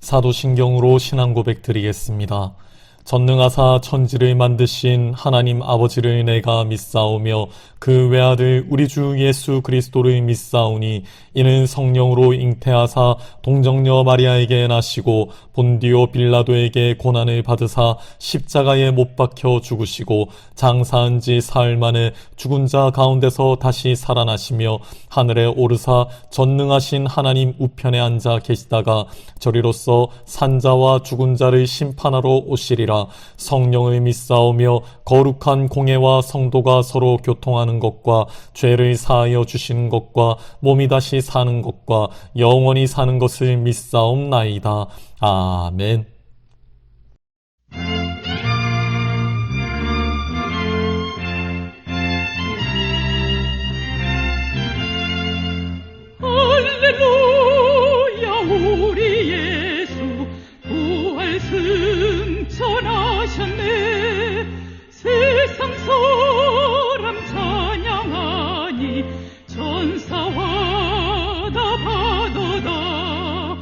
사도신경으로 신앙 고백 드리겠습니다. 전능하사 천지를 만드신 하나님 아버지를 내가 믿사오며 그 외아들 우리 주 예수 그리스도를 믿사오니 이는 성령으로 잉태하사 동정녀 마리아에게 나시고 본디오 빌라도에게 고난을 받으사 십자가에 못 박혀 죽으시고 장사한 지 사흘 만에 죽은 자 가운데서 다시 살아나시며 하늘에 오르사 전능하신 하나님 우편에 앉아 계시다가 저리로서 산자와 죽은 자를 심판하러 오시리라. 성령을 믿사오며 거룩한 공회와 성도가 서로 교통하는 것과 죄를 사하여 주시는 것과 몸이 다시 사는 것과 영원히 사는 것을 믿사옵나이다. 아멘. 할렐루야. 우리 예수 부활 승천하셨네. 세상 사람 찬양하니 전사와 다 받아다.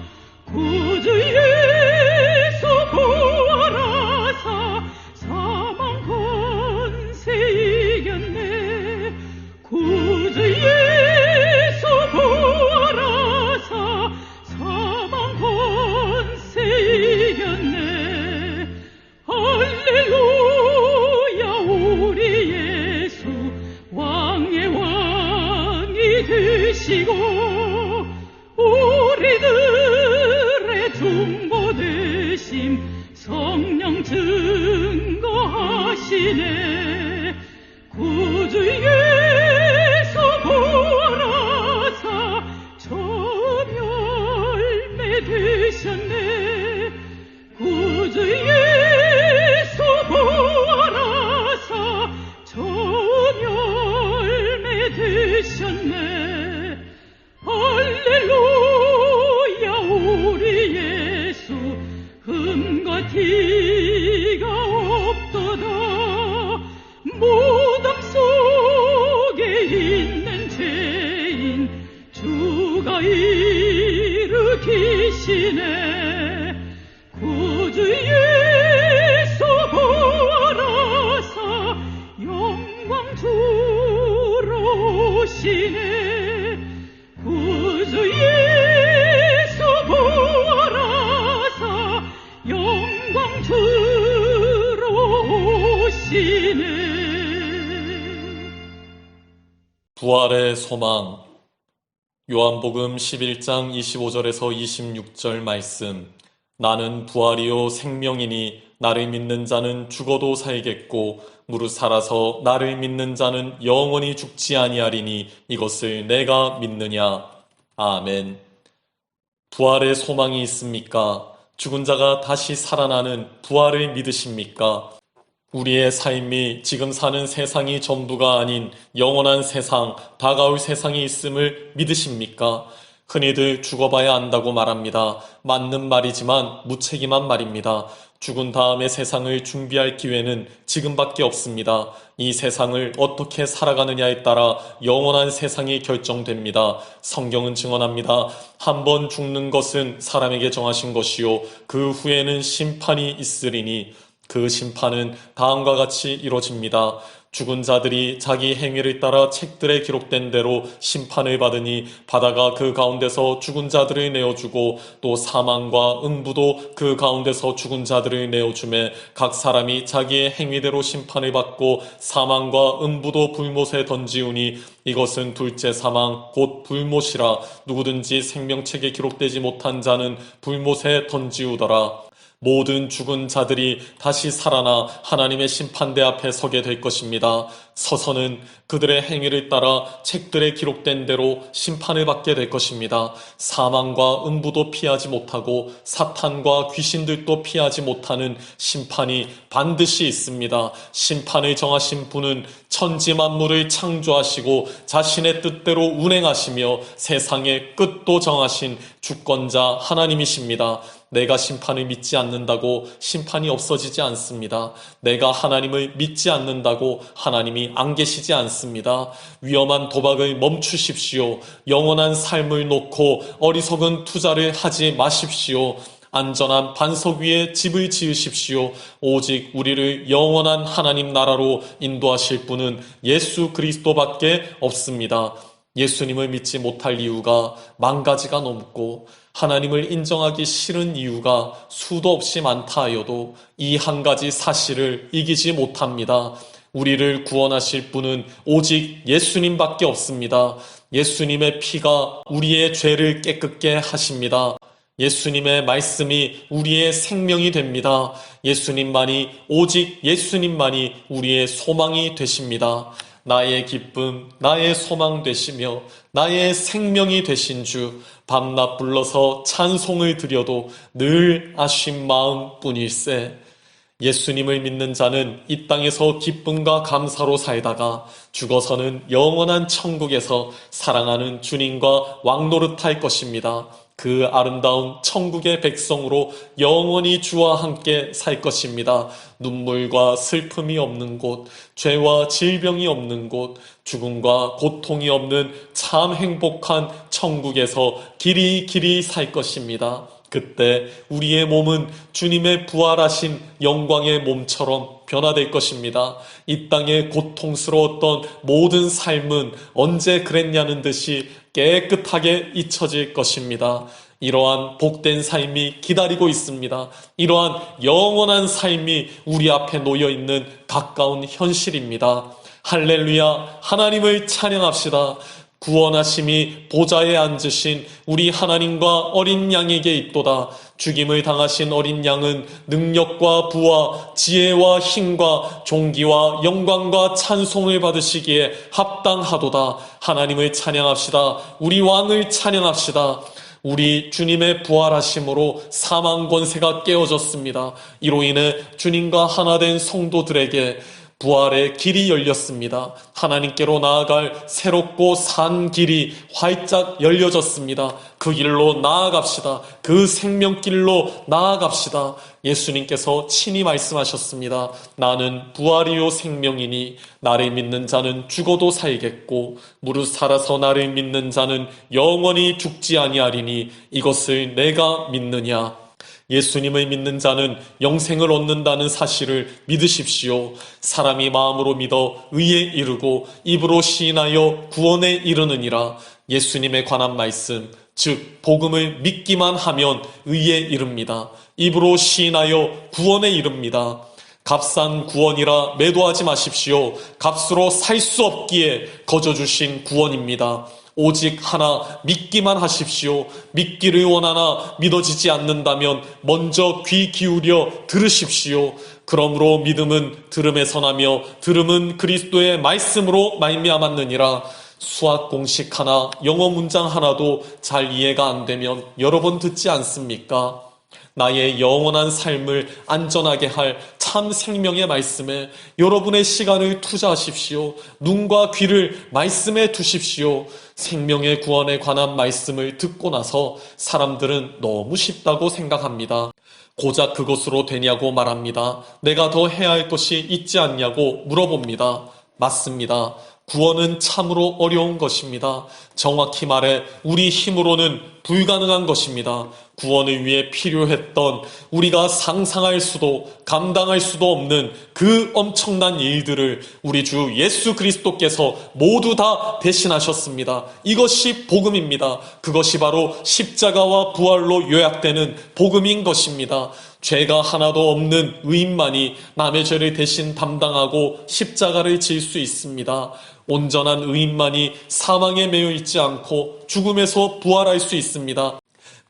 구주 예수 부활하사 사망 권세 이겼네. 구주 예수 부활하사 사망 권세 이겼네. 할렐루야. 우리 예수 왕의 왕이 되시고 우리들의 중보 되심 성령 증거하시네. 구주 예수 부활하사 저멸매 되셨네. 구주 예수 부활하사 저멸매 되셨네. 할렐루야. 우리 예수 흠과 티가 없도다. 무덤 속에 있는 죄인 주가 일으키시네. 구주 예수 부활하사 영광 주러 오시네. 구주 예수 부활하사 영광 주러 오시네. 부활의 소망. 요한복음 11장 25절에서 26절 말씀. 나는 부활이요 생명이니 나를 믿는 자는 죽어도 살겠고 무릇 살아서 나를 믿는 자는 영원히 죽지 아니하리니 이것을 내가 믿느냐. 아멘. 부활의 소망이 있습니까? 죽은 자가 다시 살아나는 부활을 믿으십니까? 우리의 삶이 지금 사는 세상이 전부가 아닌 영원한 세상, 다가올 세상이 있음을 믿으십니까? 흔히들 죽어봐야 안다고 말합니다. 맞는 말이지만 무책임한 말입니다. 죽은 다음의 세상을 준비할 기회는 지금밖에 없습니다. 이 세상을 어떻게 살아가느냐에 따라 영원한 세상이 결정됩니다. 성경은 증언합니다. 한 번 죽는 것은 사람에게 정하신 것이요 그 후에는 심판이 있으리니 그 심판은 다음과 같이 이루어집니다. 죽은 자들이 자기 행위를 따라 책들에 기록된 대로 심판을 받으니 바다가 그 가운데서 죽은 자들을 내어주고 또 사망과 음부도 그 가운데서 죽은 자들을 내어주매 각 사람이 자기의 행위대로 심판을 받고 사망과 음부도 불못에 던지우니 이것은 둘째 사망 곧 불못이라. 누구든지 생명책에 기록되지 못한 자는 불못에 던지우더라. 모든 죽은 자들이 다시 살아나 하나님의 심판대 앞에 서게 될 것입니다. 서서는 그들의 행위를 따라 책들에 기록된 대로 심판을 받게 될 것입니다. 사망과 음부도 피하지 못하고 사탄과 귀신들도 피하지 못하는 심판이 반드시 있습니다. 심판을 정하신 분은 천지 만물을 창조하시고 자신의 뜻대로 운행하시며 세상의 끝도 정하신 주권자 하나님이십니다. 내가 심판을 믿지 않는다고 심판이 없어지지 않습니다. 내가 하나님을 믿지 않는다고 하나님이 안 계시지 않습니다. 위험한 도박을 멈추십시오. 영원한 삶을 놓고 어리석은 투자를 하지 마십시오. 안전한 반석 위에 집을 지으십시오. 오직 우리를 영원한 하나님 나라로 인도하실 분은 예수 그리스도밖에 없습니다. 예수님을 믿지 못할 이유가 10,000가지가 넘고 하나님을 인정하기 싫은 이유가 수도 없이 많다 하여도 이 한 가지 사실을 이기지 못합니다. 우리를 구원하실 분은 오직 예수님밖에 없습니다. 예수님의 피가 우리의 죄를 깨끗게 하십니다. 예수님의 말씀이 우리의 생명이 됩니다. 예수님만이, 오직 예수님만이 우리의 소망이 되십니다. 나의 기쁨, 나의 소망 되시며 나의 생명이 되신 주, 밤낮 불러서 찬송을 드려도 늘 아쉬운 마음 뿐일세. 예수님을 믿는 자는 이 땅에서 기쁨과 감사로 살다가 죽어서는 영원한 천국에서 사랑하는 주님과 왕노릇할 것입니다. 그 아름다운 천국의 백성으로 영원히 주와 함께 살 것입니다. 눈물과 슬픔이 없는 곳, 죄와 질병이 없는 곳, 죽음과 고통이 없는 참 행복한 천국에서 길이 길이 살 것입니다. 그때 우리의 몸은 주님의 부활하신 영광의 몸처럼 변화될 것입니다. 이 땅의 고통스러웠던 모든 삶은 언제 그랬냐는 듯이 깨끗하게 잊혀질 것입니다. 이러한 복된 삶이 기다리고 있습니다. 이러한 영원한 삶이 우리 앞에 놓여있는 가까운 현실입니다. 할렐루야, 하나님을 찬양합시다. 구원하심이 보좌에 앉으신 우리 하나님과 어린 양에게 있도다. 죽임을 당하신 어린 양은 능력과 부와 지혜와 힘과 존귀와 영광과 찬송을 받으시기에 합당하도다. 하나님을 찬양합시다. 우리 왕을 찬양합시다. 우리 주님의 부활하심으로 사망 권세가 깨어졌습니다. 이로 인해 주님과 하나 된 성도들에게 부활의 길이 열렸습니다. 하나님께로 나아갈 새롭고 산 길이 활짝 열려졌습니다. 그 길로 나아갑시다. 그 생명길로 나아갑시다. 예수님께서 친히 말씀하셨습니다. 나는 부활이요 생명이니 나를 믿는 자는 죽어도 살겠고 무릇 살아서 나를 믿는 자는 영원히 죽지 아니하리니 이것을 내가 믿느냐. 예수님을 믿는 자는 영생을 얻는다는 사실을 믿으십시오. 사람이 마음으로 믿어 의에 이르고 입으로 시인하여 구원에 이르느니라. 예수님에 관한 말씀, 즉 복음을 믿기만 하면 의에 이릅니다. 입으로 시인하여 구원에 이릅니다. 값싼 구원이라 매도하지 마십시오. 값으로 살 수 없기에 거저 주신 구원입니다. 오직 하나 믿기만 하십시오. 믿기를 원하나 믿어지지 않는다면 먼저 귀 기울여 들으십시오. 그러므로 믿음은 들음에서 나며 들음은 그리스도의 말씀으로 말미암았느니라. 수학 공식 하나, 영어 문장 하나도 잘 이해가 안 되면 여러 번 듣지 않습니까? 나의 영원한 삶을 안전하게 할 참 생명의 말씀에 여러분의 시간을 투자하십시오. 눈과 귀를 말씀에 두십시오. 생명의 구원에 관한 말씀을 듣고 나서 사람들은 너무 쉽다고 생각합니다. 고작 그것으로 되냐고 말합니다. 내가 더 해야 할 것이 있지 않냐고 물어봅니다. 맞습니다. 구원은 참으로 어려운 것입니다. 정확히 말해 우리 힘으로는 불가능한 것입니다. 구원을 위해 필요했던 우리가 상상할 수도 감당할 수도 없는 그 엄청난 일들을 우리 주 예수 그리스도께서 모두 다 대신하셨습니다. 이것이 복음입니다. 그것이 바로 십자가와 부활로 요약되는 복음인 것입니다. 죄가 하나도 없는 의인만이 남의 죄를 대신 담당하고 십자가를 질 수 있습니다. 온전한 의인만이 사망에 매여 있지 않고 죽음에서 부활할 수 있습니다.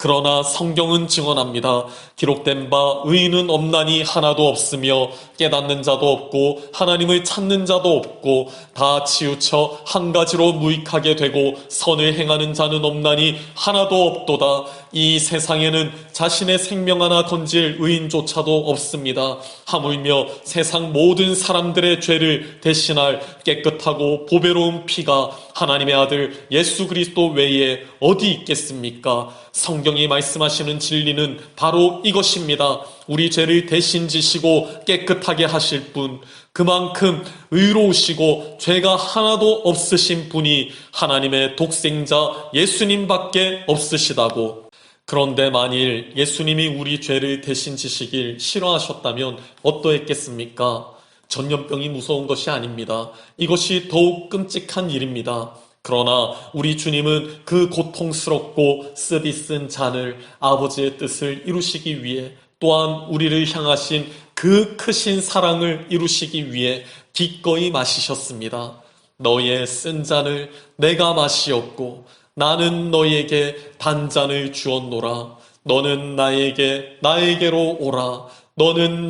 그러나 성경은 증언합니다. 기록된 바 의인은 없나니 하나도 없으며 깨닫는 자도 없고 하나님을 찾는 자도 없고 다 치우쳐 한 가지로 무익하게 되고 선을 행하는 자는 없나니 하나도 없도다. 이 세상에는 자신의 생명 하나 건질 의인조차도 없습니다. 하물며 세상 모든 사람들의 죄를 대신할 깨끗하고 보배로운 피가 하나님의 아들 예수 그리스도 외에 어디 있겠습니까? 성경이 말씀하시는 진리는 바로 이것입니다. 우리 죄를 대신 지시고 깨끗하게 하실 분, 그만큼 의로우시고 죄가 하나도 없으신 분이 하나님의 독생자 예수님밖에 없으시다고. 그런데 만일 예수님이 우리 죄를 대신 지시길 싫어하셨다면 어떠했겠습니까? 전염병이 무서운 것이 아닙니다. 이것이 더욱 끔찍한 일입니다. 그러나 우리 주님은 그 고통스럽고 쓰디쓴 잔을 아버지의 뜻을 이루시기 위해 또한 우리를 향하신 그 크신 사랑을 이루시기 위해 기꺼이 마시셨습니다. 너의 쓴 잔을 내가 마시었고 나는 너희에게 단잔을 주었노라. 너는 나에게로 오라. 너는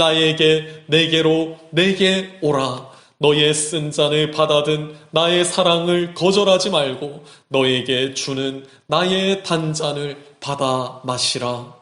내게로 내게 오라. 너의 쓴 잔을 받아든 나의 사랑을 거절하지 말고 너에게 주는 나의 단잔을 받아 마시라.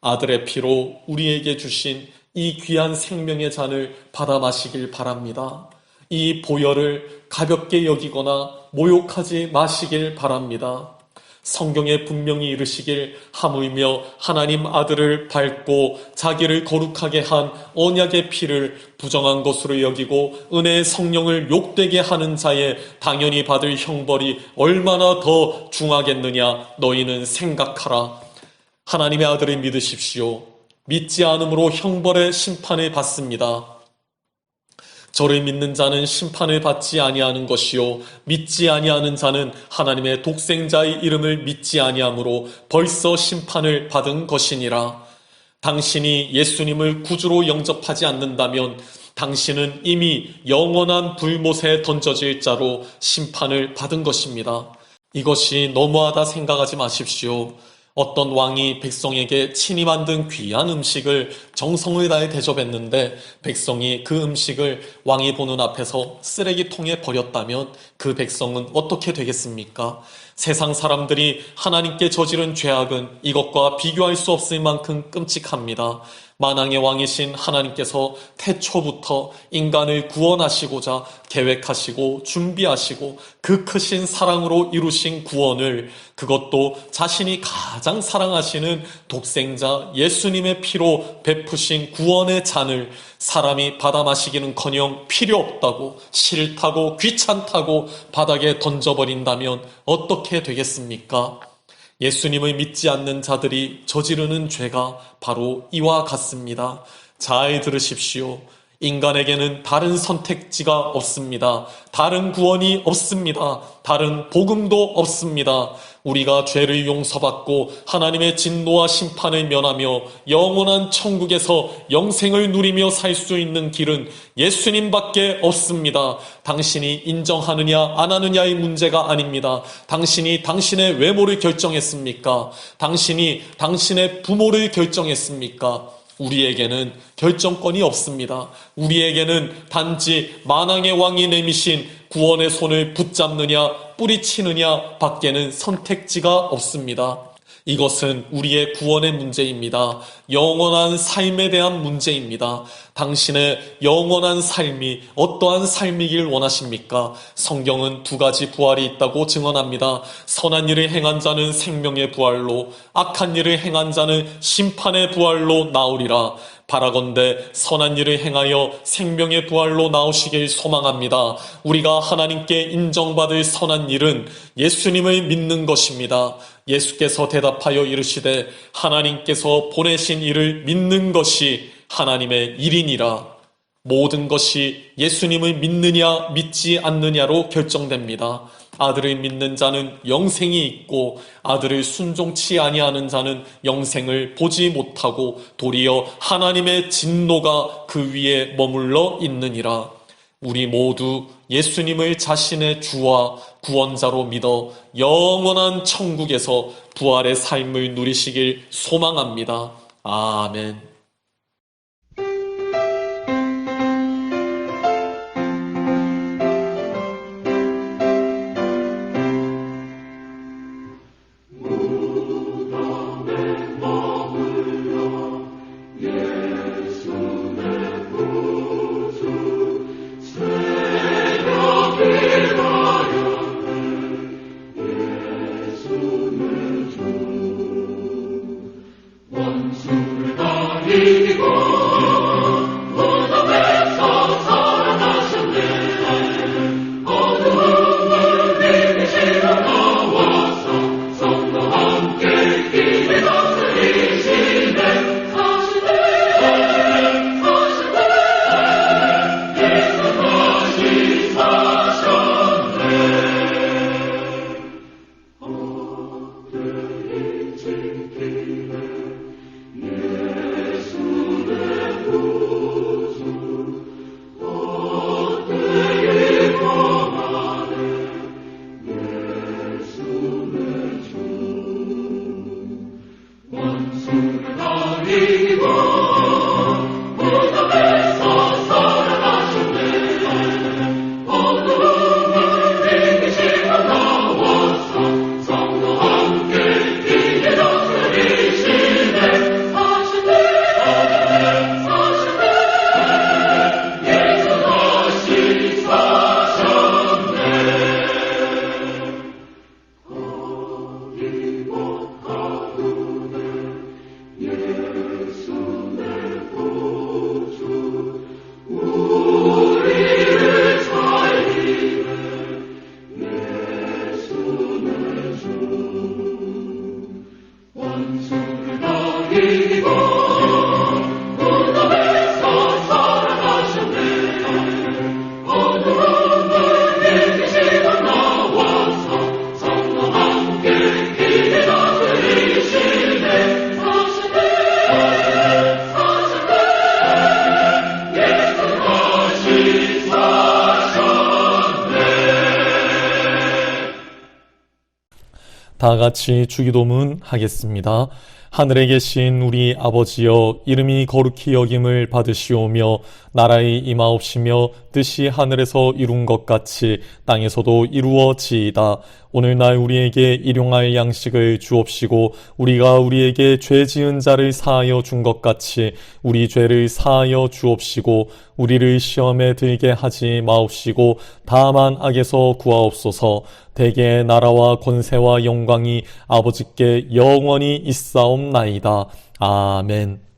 아들의 피로 우리에게 주신 이 귀한 생명의 잔을 받아 마시길 바랍니다. 이 보혈을 가볍게 여기거나 모욕하지 마시길 바랍니다. 성경에 분명히 이르시길 하물며 하나님 아들을 밟고 자기를 거룩하게 한 언약의 피를 부정한 것으로 여기고 은혜의 성령을 욕되게 하는 자의 당연히 받을 형벌이 얼마나 더 중하겠느냐 너희는 생각하라. 하나님의 아들을 믿으십시오. 믿지 않음으로 형벌의 심판을 받습니다. 저를 믿는 자는 심판을 받지 아니하는 것이요 믿지 아니하는 자는 하나님의 독생자의 이름을 믿지 아니하므로 벌써 심판을 받은 것이니라. 당신이 예수님을 구주로 영접하지 않는다면 당신은 이미 영원한 불못에 던져질 자로 심판을 받은 것입니다. 이것이 너무하다 생각하지 마십시오. 어떤 왕이 백성에게 친히 만든 귀한 음식을 정성을 다해 대접했는데 백성이 그 음식을 왕이 보는 앞에서 쓰레기통에 버렸다면 그 백성은 어떻게 되겠습니까? 세상 사람들이 하나님께 저지른 죄악은 이것과 비교할 수 없을 만큼 끔찍합니다. 만왕의 왕이신 하나님께서 태초부터 인간을 구원하시고자 계획하시고 준비하시고 그 크신 사랑으로 이루신 구원을 그것도 자신이 가장 사랑하시는 독생자 예수님의 피로 베푸신 구원의 잔을 사람이 받아 마시기는커녕 필요 없다고 싫다고 귀찮다고 바닥에 던져버린다면 어떻게 되겠습니까? 예수님을 믿지 않는 자들이 저지르는 죄가 바로 이와 같습니다. 잘 들으십시오. 인간에게는 다른 선택지가 없습니다. 다른 구원이 없습니다. 다른 복음도 없습니다. 우리가 죄를 용서받고 하나님의 진노와 심판을 면하며 영원한 천국에서 영생을 누리며 살 수 있는 길은 예수님밖에 없습니다. 당신이 인정하느냐 안 하느냐의 문제가 아닙니다. 당신이 당신의 외모를 결정했습니까? 당신이 당신의 부모를 결정했습니까? 우리에게는 결정권이 없습니다. 우리에게는 단지 만왕의 왕이 내미신 구원의 손을 붙잡느냐 뿌리치느냐 밖에는 선택지가 없습니다. 이것은 우리의 구원의 문제입니다. 영원한 삶에 대한 문제입니다. 당신의 영원한 삶이 어떠한 삶이길 원하십니까? 성경은 두 가지 부활이 있다고 증언합니다. 선한 일을 행한 자는 생명의 부활로, 악한 일을 행한 자는 심판의 부활로 나오리라. 바라건대 선한 일을 행하여 생명의 부활로 나오시길 소망합니다. 우리가 하나님께 인정받을 선한 일은 예수님을 믿는 것입니다. 예수께서 대답하여 이르시되 하나님께서 보내신 이를 믿는 것이 하나님의 일이니라. 모든 것이 예수님을 믿느냐 믿지 않느냐로 결정됩니다. 아들을 믿는 자는 영생이 있고 아들을 순종치 아니하는 자는 영생을 보지 못하고 도리어 하나님의 진노가 그 위에 머물러 있느니라. 우리 모두 예수님을 자신의 주와 구원자로 믿어 영원한 천국에서 부활의 삶을 누리시길 소망합니다. 아멘. 원수를 다해 다 같이 주기도문 하겠습니다. 하늘에 계신 우리 아버지여, 이름이 거룩히 여김을 받으시오며 나라의 임하옵시며 뜻이 하늘에서 이룬 것 같이 땅에서도 이루어지이다. 오늘날 우리에게 일용할 양식을 주옵시고 우리가 우리에게 죄 지은 자를 사하여 준 것 같이 우리 죄를 사하여 주옵시고 우리를 시험에 들게 하지 마옵시고 다만 악에서 구하옵소서. 대개의 나라와 권세와 영광이 아버지께 영원히 있사옵나이다. 아멘.